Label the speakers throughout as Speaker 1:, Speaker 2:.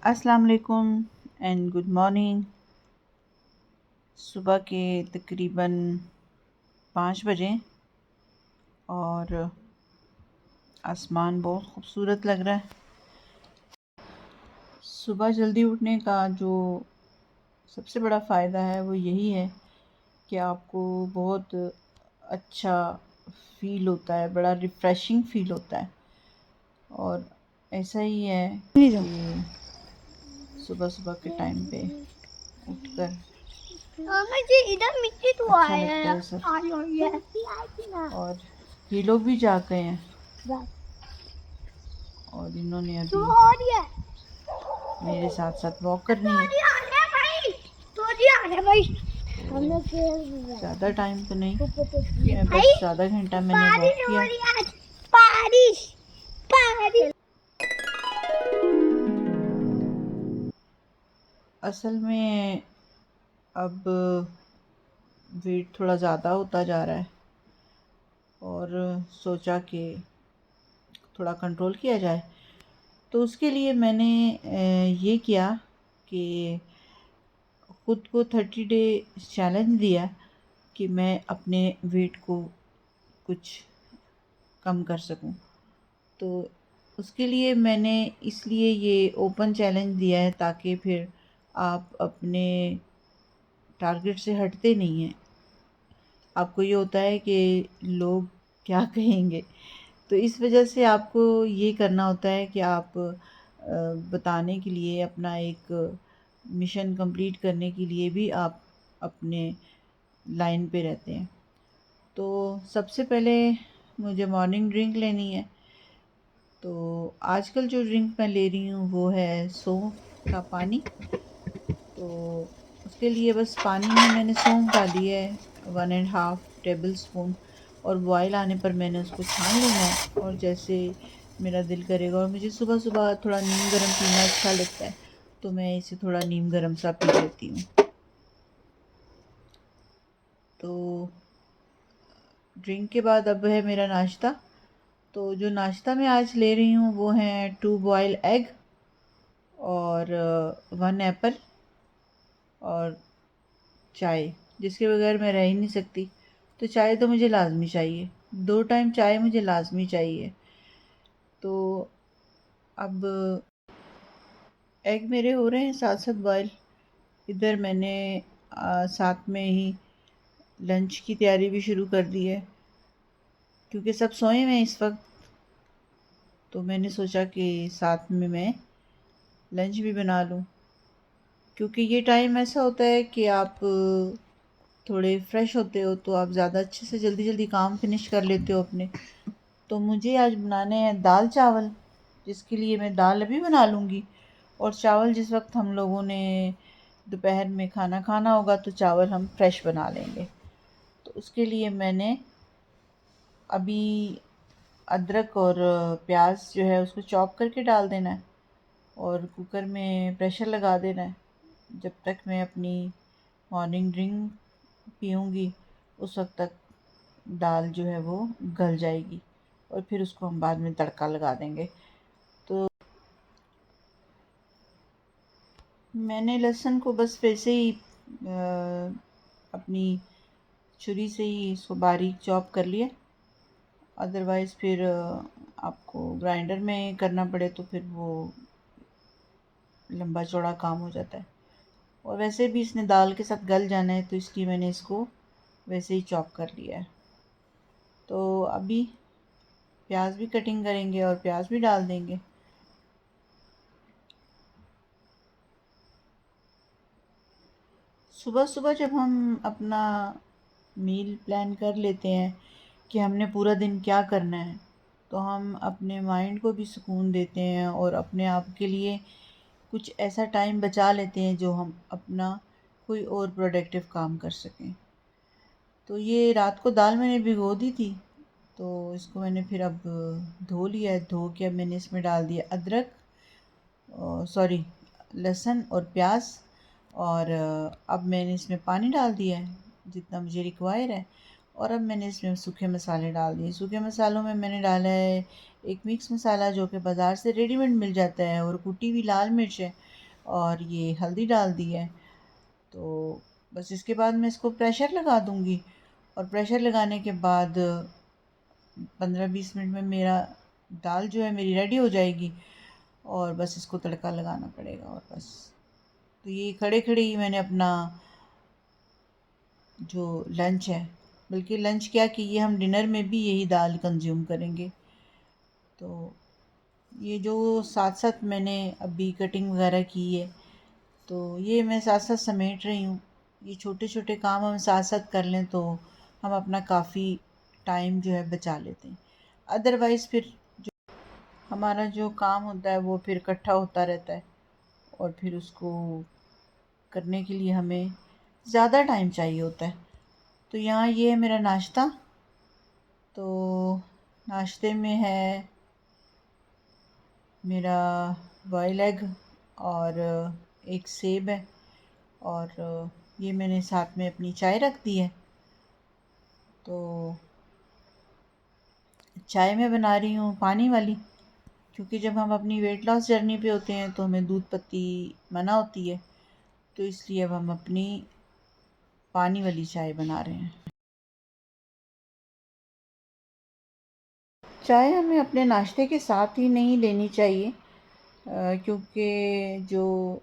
Speaker 1: अस्सलाम वालेकुम and good morning. सुबह के तकरीबन 5 बजे और आसमान बहुत खूबसूरत लग रहा है। सुबह जल्दी उठने का जो सबसे बड़ा फ़ायदा है वो यही है कि आपको बहुत अच्छा फ़ील होता है, बड़ा रिफ़्रेशिंग फ़ील होता है। और ऐसा ही है कि सुबह सुबह के टाइम पे उठकर
Speaker 2: मामा जी इधर मिट्टी तो
Speaker 1: अच्छा
Speaker 2: आया
Speaker 1: लगता
Speaker 2: है।
Speaker 1: है सब।
Speaker 2: आ रही है मिट्टी आई थी ना।
Speaker 1: और ये लोग भी जाग गए हैं
Speaker 2: बस
Speaker 1: और इन्होंने अभी
Speaker 2: सुबह हो रही है।
Speaker 1: मेरे साथ साथ वॉक करनी है।
Speaker 2: तोरी आ रहा है भाई। तोरी आ रहा है भाई।
Speaker 1: तो
Speaker 2: हमने खेल लिया
Speaker 1: ज़्यादा टाइम तो नहीं, मैं
Speaker 2: भाई।
Speaker 1: बस आधा घंटा मैंने वॉक
Speaker 2: बारिश हो
Speaker 1: किया।
Speaker 2: रही है आज। बारिश बारिश।
Speaker 1: असल में अब वेट थोड़ा ज़्यादा होता जा रहा है और सोचा कि थोड़ा कंट्रोल किया जाए। तो उसके लिए मैंने ये किया कि ख़ुद को 30 डे चैलेंज दिया कि मैं अपने वेट को कुछ कम कर सकूं। तो उसके लिए मैंने इसलिए ये ओपन चैलेंज दिया है ताकि फिर आप अपने टारगेट से हटते नहीं हैं। आपको ये होता है कि लोग क्या कहेंगे, तो इस वजह से आपको ये करना होता है कि आप बताने के लिए अपना एक मिशन कंप्लीट करने के लिए भी आप अपने लाइन पे रहते हैं। तो सबसे पहले मुझे मॉर्निंग ड्रिंक लेनी है। तो आजकल जो ड्रिंक मैं ले रही हूँ वो है सौंफ का पानी। तो उसके लिए बस पानी में मैंने सौंफ डाली है 1.5 टेबल स्पून, और बॉयल आने पर मैंने उसको छान लेना है। और जैसे मेरा दिल करेगा, और मुझे सुबह सुबह थोड़ा नीम गर्म पीना अच्छा लगता है, तो मैं इसे थोड़ा नीम गर्म सा पी लेती हूँ। तो ड्रिंक के बाद अब है मेरा नाश्ता। तो जो नाश्ता मैं आज ले रही हूँ वो है 2 बॉयल एग और 1 एप्पल और चाय, जिसके बगैर मैं रह ही नहीं सकती। तो चाय तो मुझे लाज़मी चाहिए, 2 टाइम चाय मुझे लाज़मी चाहिए। तो अब एग मेरे हो रहे हैं साथ साथ बॉयल। इधर मैंने साथ में ही लंच की तैयारी भी शुरू कर दी है, क्योंकि सब सोए हुए हैं इस वक्त। तो मैंने सोचा कि साथ में मैं लंच भी बना लूँ, क्योंकि ये टाइम ऐसा होता है कि आप थोड़े फ्रेश होते हो तो आप ज़्यादा अच्छे से जल्दी जल्दी काम फिनिश कर लेते हो अपने। तो मुझे आज बनाने हैं दाल चावल, जिसके लिए मैं दाल अभी बना लूँगी, और चावल जिस वक्त हम लोगों ने दोपहर में खाना खाना होगा तो चावल हम फ्रेश बना लेंगे। तो उसके लिए मैंने अभी अदरक और प्याज जो है उसको चॉप करके डाल देना है और कुकर में प्रेशर लगा देना है। जब तक मैं अपनी मॉर्निंग ड्रिंक पीऊँगी उस वक्त तक दाल जो है वो गल जाएगी, और फिर उसको हम बाद में तड़का लगा देंगे। तो मैंने लहसुन को बस वैसे ही अपनी छुरी से ही इसको बारीक चॉप कर लिया। अदरवाइज़ फिर आपको ग्राइंडर में करना पड़े तो फिर वो लंबा चौड़ा काम हो जाता है, और वैसे भी इसने दाल के साथ गल जाना है, तो इसलिए मैंने इसको वैसे ही चॉप कर लिया है। तो अभी प्याज भी कटिंग करेंगे और प्याज भी डाल देंगे। सुबह सुबह जब हम अपना मील प्लान कर लेते हैं कि हमने पूरा दिन क्या करना है, तो हम अपने माइंड को भी सुकून देते हैं और अपने आप के लिए कुछ ऐसा टाइम बचा लेते हैं जो हम अपना कोई और प्रोडक्टिव काम कर सकें। तो ये रात को दाल मैंने भिगो दी थी, तो इसको मैंने फिर अब धो लिया है। धो के अब मैंने इसमें डाल दिया अदरक, सॉरी, लहसुन और प्याज, और अब मैंने इसमें पानी डाल दिया है जितना मुझे रिक्वायर है। और अब मैंने इसमें सूखे मसाले डाल दिए। सूखे मसालों में मैंने डाला है एक मिक्स मसाला जो कि बाज़ार से रेडीमेड मिल जाता है, और कुटी हुई लाल मिर्च है, और ये हल्दी डाल दी है। तो बस इसके बाद मैं इसको प्रेशर लगा दूँगी और प्रेशर लगाने के बाद 15-20 मिनट में मेरा दाल जो है मेरी रेडी हो जाएगी और बस इसको तड़का लगाना पड़ेगा और बस। तो ये खड़े खड़े ही मैंने अपना जो लंच है, बल्कि लंच क्या कि ये हम डिनर में भी यही दाल कंज्यूम करेंगे। तो ये जो साथ साथ मैंने अभी कटिंग वगैरह की है, तो ये मैं साथ साथ समेट रही हूँ। ये छोटे छोटे काम हम साथ साथ कर लें तो हम अपना काफ़ी टाइम जो है बचा लेते हैं। अदरवाइज़ फिर जो हमारा जो काम होता है वो फिर इकट्ठा होता रहता है और फिर उसको करने के लिए हमें ज़्यादा टाइम चाहिए होता है। तो यहाँ ये है मेरा नाश्ता। तो नाश्ते में है मेरा बॉयल एग और एक सेब है और ये मैंने साथ में अपनी चाय रख दी है। तो चाय मैं बना रही हूँ पानी वाली, क्योंकि जब हम अपनी वेट लॉस जर्नी पे होते हैं तो हमें दूध पत्ती मना होती है, तो इसलिए अब हम अपनी पानी वाली चाय बना रहे हैं। चाय हमें अपने नाश्ते के साथ ही नहीं लेनी चाहिए, क्योंकि जो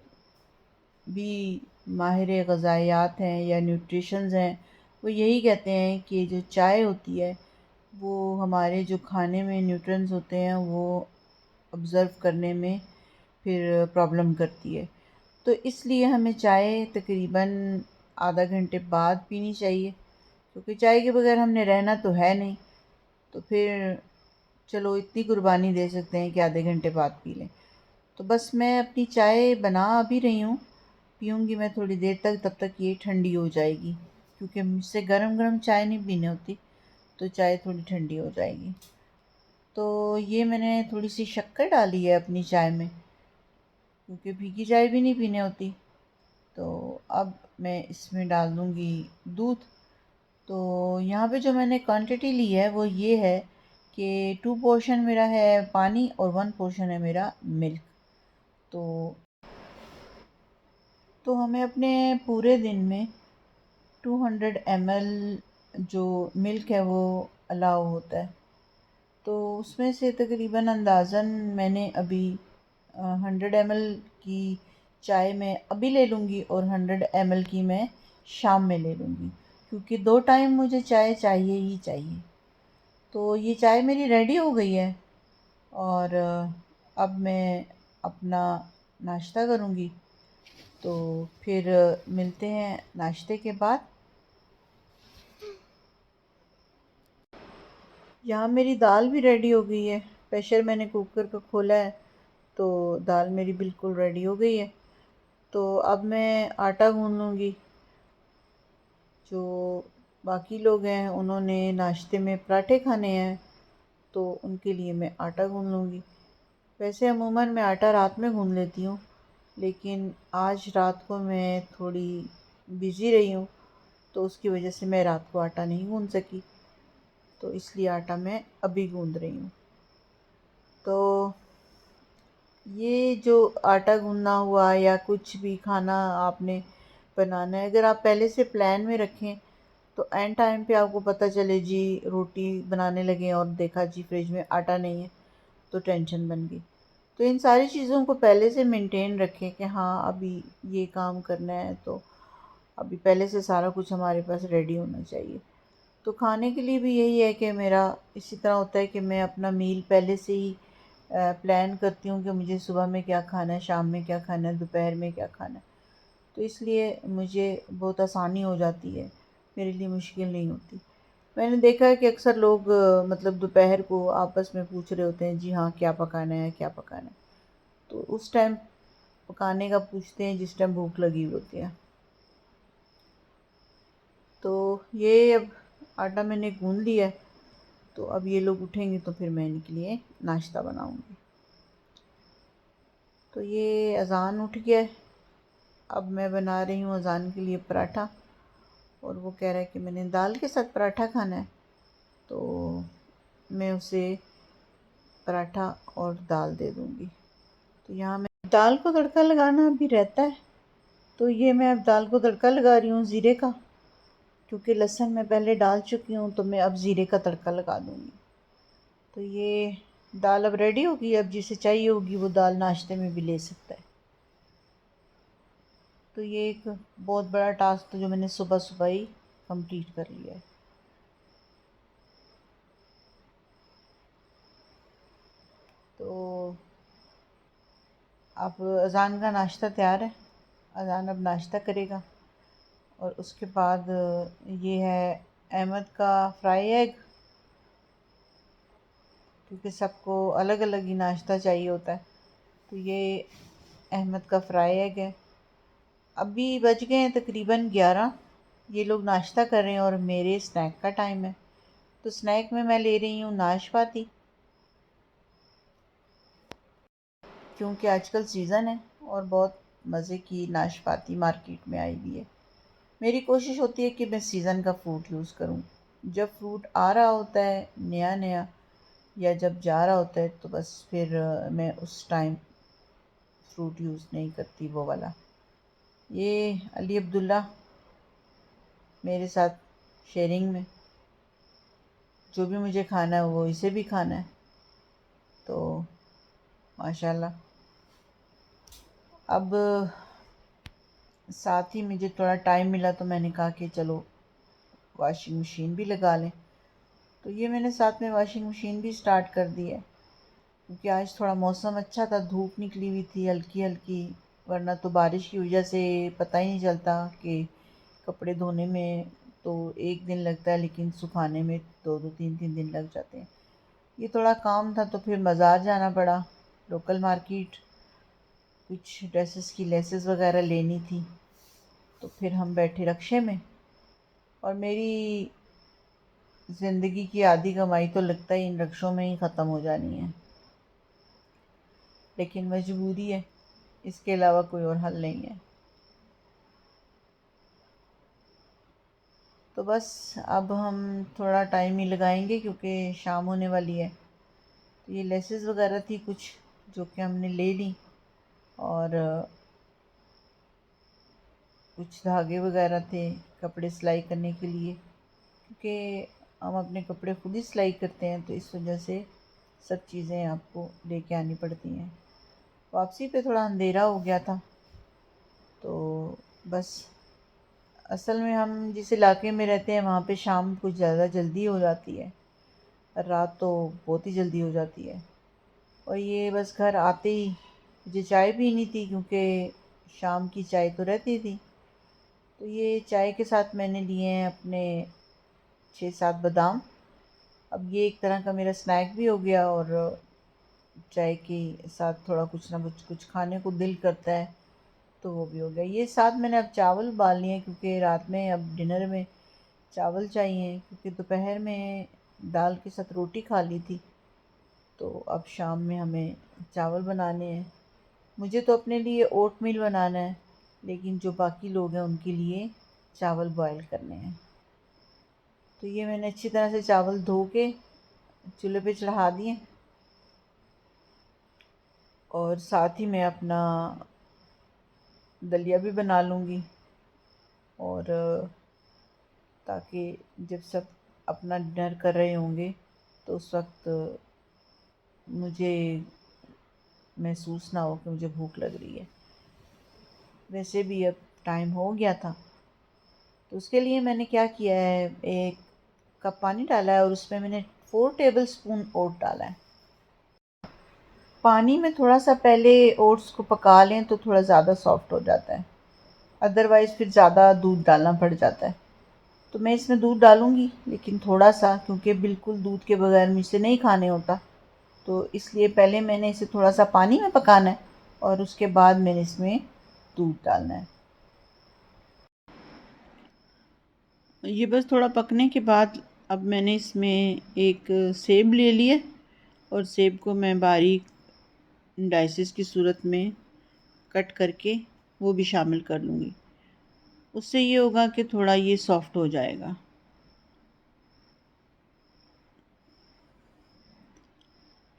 Speaker 1: भी माहिर ग़ज़ायात हैं या न्यूट्रिशंस हैं वो यही कहते हैं कि जो चाय होती है वो हमारे जो खाने में न्यूट्रिएंट्स होते हैं वो ऑब्ज़र्व करने में फिर प्रॉब्लम करती है। तो इसलिए हमें चाय तकरीबन आधा घंटे बाद पीनी चाहिए, क्योंकि चाय के बगैर हमने रहना तो है नहीं। तो फिर चलो इतनी कुर्बानी दे सकते हैं कि आधे घंटे बाद पी लें। तो बस मैं अपनी चाय बना अभी रही हूँ, पीऊँगी मैं थोड़ी देर तक, तब तक ये ठंडी हो जाएगी, क्योंकि मुझसे गरम गरम चाय नहीं पीनी होती, तो चाय थोड़ी ठंडी हो जाएगी। तो ये मैंने थोड़ी सी शक्कर डाली है अपनी चाय में, क्योंकि फीकी चाय भी नहीं पीनी होती। तो अब मैं इसमें डाल दूँगी दूध। तो यहाँ पे जो मैंने क्वांटिटी ली है वो ये है कि 2 पोर्शन मेरा है पानी और 1 पोर्शन है मेरा मिल्क। तो हमें अपने पूरे दिन में 200 ml जो मिल्क है वो अलाउ होता है। तो उसमें से तकरीबन अंदाज़न मैंने अभी 100 ml की चाय मैं अभी ले लूँगी और 100 ml की मैं शाम में ले लूँगी, क्योंकि 2 टाइम मुझे चाय चाहिए ही चाहिए। तो ये चाय मेरी रेडी हो गई है और अब मैं अपना नाश्ता करूँगी। तो फिर मिलते हैं नाश्ते के बाद। यहाँ मेरी दाल भी रेडी हो गई है। प्रेशर मैंने कुकर का खोला है, तो दाल मेरी बिल्कुल रेडी हो गई है। तो अब मैं आटा गूँध लूँगी। जो बाकी लोग हैं उन्होंने नाश्ते में पराठे खाने हैं, तो उनके लिए मैं आटा गूँध लूँगी। वैसे अमूमन मैं आटा रात में गूँध लेती हूँ, लेकिन आज रात को मैं थोड़ी बिज़ी रही हूँ, तो उसकी वजह से मैं रात को आटा नहीं गूँध सकी, तो इसलिए आटा मैं अभी गूँध रही हूँ। तो ये जो आटा गूँधना हुआ या कुछ भी खाना आपने बनाना है, अगर आप पहले से प्लान में रखें तो एंड टाइम पे आपको पता चले जी रोटी बनाने लगे और देखा जी फ्रिज में आटा नहीं है, तो टेंशन बन गई। तो इन सारी चीज़ों को पहले से मेंटेन रखें कि हाँ अभी ये काम करना है, तो अभी पहले से सारा कुछ हमारे पास रेडी होना चाहिए। तो खाने के लिए भी यही है कि मेरा इसी तरह होता है कि मैं अपना मील पहले से ही प्लान करती हूँ कि मुझे सुबह में क्या खाना है, शाम में क्या खाना है, दोपहर में क्या खाना है। तो इसलिए मुझे बहुत आसानी हो जाती है, मेरे लिए मुश्किल नहीं होती। मैंने देखा है कि अक्सर लोग मतलब दोपहर को आपस में पूछ रहे होते हैं जी हाँ क्या पकाना है, क्या पकाना है। तो उस टाइम पकाने का पूछते हैं जिस टाइम भूख लगी हुई होती है। तो ये अब आटा मैंने गूँध लिया है, तो अब ये लोग उठेंगे तो फिर मैं इनके लिए नाश्ता बनाऊँगी। तो ये अज़ान उठ गया है, अब मैं बना रही हूँ अज़ान के लिए पराठा, और वो कह रहा है कि मैंने दाल के साथ पराठा खाना है, तो मैं उसे पराठा और दाल दे दूँगी। तो यहाँ मैं दाल को तड़का लगाना अभी रहता है, तो ये मैं अब दाल को तड़का लगा रही हूँ ज़ीरे का, क्योंकि लहसुन मैं पहले डाल चुकी हूँ, तो मैं अब ज़ीरे का तड़का लगा दूँगी। तो ये दाल अब रेडी होगी। अब जिसे चाहिए होगी वो दाल नाश्ते में भी ले सकता है। तो ये एक बहुत बड़ा टास्क था जो मैंने सुबह सुबह ही कंप्लीट कर लिया है। तो अब अज़ान का नाश्ता तैयार है। अज़ान अब नाश्ता करेगा और उसके बाद ये है अहमद का फ्राई एग, क्योंकि सबको अलग अलग ही नाश्ता चाहिए होता है। तो ये अहमद का फ्राई एग है। अभी बज गए हैं तकरीबन 11। ये लोग नाश्ता कर रहे हैं और मेरे स्नैक का टाइम है। तो स्नैक में मैं ले रही हूँ नाशपाती, क्योंकि आजकल सीज़न है और बहुत मज़े की नाशपाती मार्केट में आई हुई है। मेरी कोशिश होती है कि मैं सीज़न का फ्रूट यूज़ करूँ। जब फ्रूट आ रहा होता है नया नया या जब जा रहा होता है, तो बस फिर मैं उस टाइम फ्रूट यूज़ नहीं करती वो वाला। ये अली अब्दुल्ला मेरे साथ शेयरिंग में, जो भी मुझे खाना है वो इसे भी खाना है। तो माशाल्लाह। अब साथ ही मुझे थोड़ा टाइम मिला तो मैंने कहा कि चलो वॉशिंग मशीन भी लगा लें। तो ये मैंने साथ में वॉशिंग मशीन भी स्टार्ट कर दी है, क्योंकि आज थोड़ा मौसम अच्छा था, धूप निकली हुई थी हल्की हल्की। वरना तो बारिश की वजह से पता ही नहीं चलता कि कपड़े धोने में तो एक दिन लगता है, लेकिन सुखाने में दो दो तीन तीन दिन लग जाते हैं। ये थोड़ा काम था तो फिर बाज़ार जाना पड़ा, लोकल मार्केट। कुछ ड्रेसेस की लेसेस वगैरह लेनी थी, तो फिर हम बैठे रक्शे में। और मेरी ज़िंदगी की आधी कमाई तो लगता है इन रक्शों में ही ख़त्म हो जानी है, लेकिन मजबूरी है, इसके अलावा कोई और हल नहीं है। तो बस अब हम थोड़ा टाइम ही लगाएंगे क्योंकि शाम होने वाली है। तो ये लेसेस वगैरह थी कुछ जो कि हमने ले ली, और कुछ धागे वगैरह थे कपड़े सिलाई करने के लिए, क्योंकि हम अपने कपड़े खुद ही सिलाई करते हैं, तो इस वजह से सब चीज़ें आपको लेके आनी पड़ती हैं। वापसी पे थोड़ा अंधेरा हो गया था, तो बस असल में हम जिस इलाके में रहते हैं वहाँ पे शाम कुछ ज़्यादा जल्दी हो जाती है, रात तो बहुत ही जल्दी हो जाती है। और ये बस घर आते ही मुझे चाय पीनी थी, क्योंकि शाम की चाय तो रहती थी। तो ये चाय के साथ मैंने लिए हैं अपने 6-7 बादाम। अब ये एक तरह का मेरा स्नैक भी हो गया, और चाय के साथ थोड़ा कुछ ना कुछ कुछ खाने को दिल करता है तो वो भी हो गया। ये साथ मैंने अब चावल उबाल लिए हैं, क्योंकि रात में अब डिनर में चावल चाहिए, क्योंकि दोपहर में दाल के साथ रोटी खा ली थी। तो अब शाम में हमें चावल बनाने हैं। मुझे तो अपने लिए ओट मील बनाना है, लेकिन जो बाकी लोग हैं उनके लिए चावल बॉयल करने हैं। तो ये मैंने अच्छी तरह से चावल धो के चूल्हे पे चढ़ा दिए, और साथ ही मैं अपना दलिया भी बना लूँगी। और ताकि जब सब अपना डिनर कर रहे होंगे तो उस वक्त मुझे महसूस ना हो कि मुझे भूख लग रही है। वैसे भी अब टाइम हो गया था, तो उसके लिए मैंने क्या किया है, 1 कप पानी डाला है और उसमें मैंने 4 टेबल स्पून ओट डाला है। पानी में थोड़ा सा पहले ओट्स को पका लें तो थोड़ा ज़्यादा सॉफ्ट हो जाता है, अदरवाइज़ फिर ज़्यादा दूध डालना पड़ जाता है। तो मैं इसमें दूध डालूँगी, लेकिन थोड़ा सा, क्योंकि बिल्कुल दूध के बगैर मुझसे नहीं खाने होता। तो इसलिए पहले मैंने इसे थोड़ा सा पानी में पकाना है और उसके बाद मैंने इसमें दूध डालना है। ये बस थोड़ा पकने के बाद अब मैंने इसमें एक सेब ले लिया, और सेब को मैं बारीक डाइसेस की सूरत में कट करके वो भी शामिल कर लूँगी। उससे ये होगा कि थोड़ा ये सॉफ्ट हो जाएगा।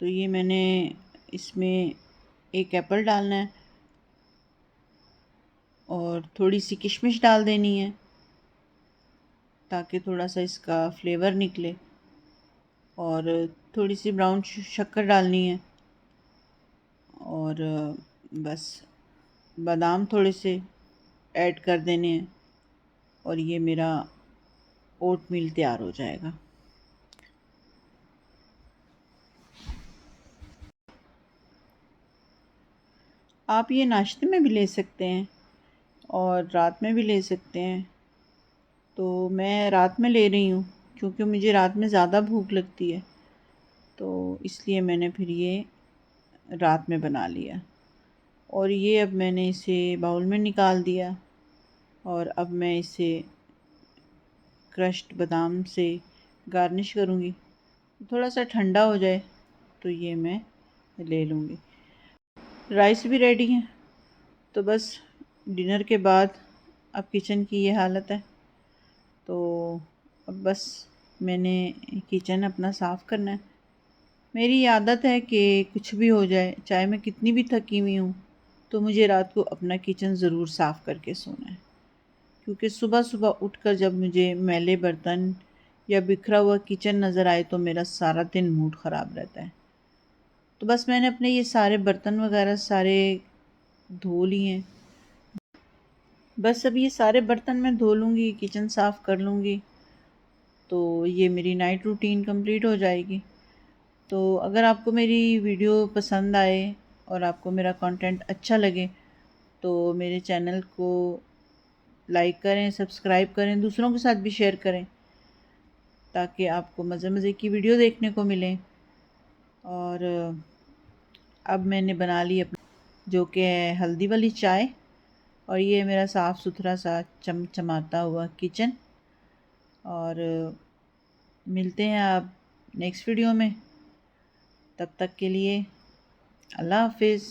Speaker 1: तो ये मैंने इसमें एक एप्पल डालना है, और थोड़ी सी किशमिश डाल देनी है ताकि थोड़ा सा इसका फ्लेवर निकले, और थोड़ी सी ब्राउन शक्कर डालनी है, और बस बादाम थोड़े से ऐड कर देने हैं, और ये मेरा ओट मील तैयार हो जाएगा। आप ये नाश्ते में भी ले सकते हैं और रात में भी ले सकते हैं। तो मैं रात में ले रही हूँ क्योंकि मुझे रात में ज़्यादा भूख लगती है, तो इसलिए मैंने फिर ये रात में बना लिया। और ये अब मैंने इसे बाउल में निकाल दिया, और अब मैं इसे क्रश्ड बादाम से गार्निश करूँगी। थोड़ा सा ठंडा हो जाए तो ये मैं ले लूँगी। राइस भी रेडी है। तो बस डिनर के बाद अब किचन की ये हालत है। तो अब बस मैंने किचन अपना साफ़ करना है। मेरी आदत है कि कुछ भी हो जाए, चाहे मैं कितनी भी थकी हुई हूँ, तो मुझे रात को अपना किचन ज़रूर साफ़ करके सोना है। क्योंकि सुबह सुबह उठकर जब मुझे मैले बर्तन या बिखरा हुआ किचन नज़र आए तो मेरा सारा दिन मूड ख़राब रहता है। तो बस मैंने अपने ये सारे बर्तन वगैरह सारे धो लिए हैं। बस अब ये सारे बर्तन मैं धो लूँगी, किचन साफ़ कर लूँगी, तो ये मेरी नाइट रूटीन कंप्लीट हो जाएगी। तो अगर आपको मेरी वीडियो पसंद आए और आपको मेरा कंटेंट अच्छा लगे तो मेरे चैनल को लाइक करें, सब्सक्राइब करें, दूसरों के साथ भी शेयर करें ताकि आपको मज़े मज़े की वीडियो देखने को मिलें। और अब मैंने बना ली अपनी जो कि है हल्दी वाली चाय, और ये मेरा साफ़ सुथरा सा चमचमाता हुआ किचन। और मिलते हैं आप नेक्स्ट वीडियो में। तब तक के लिए अल्लाह हाफ़िज़।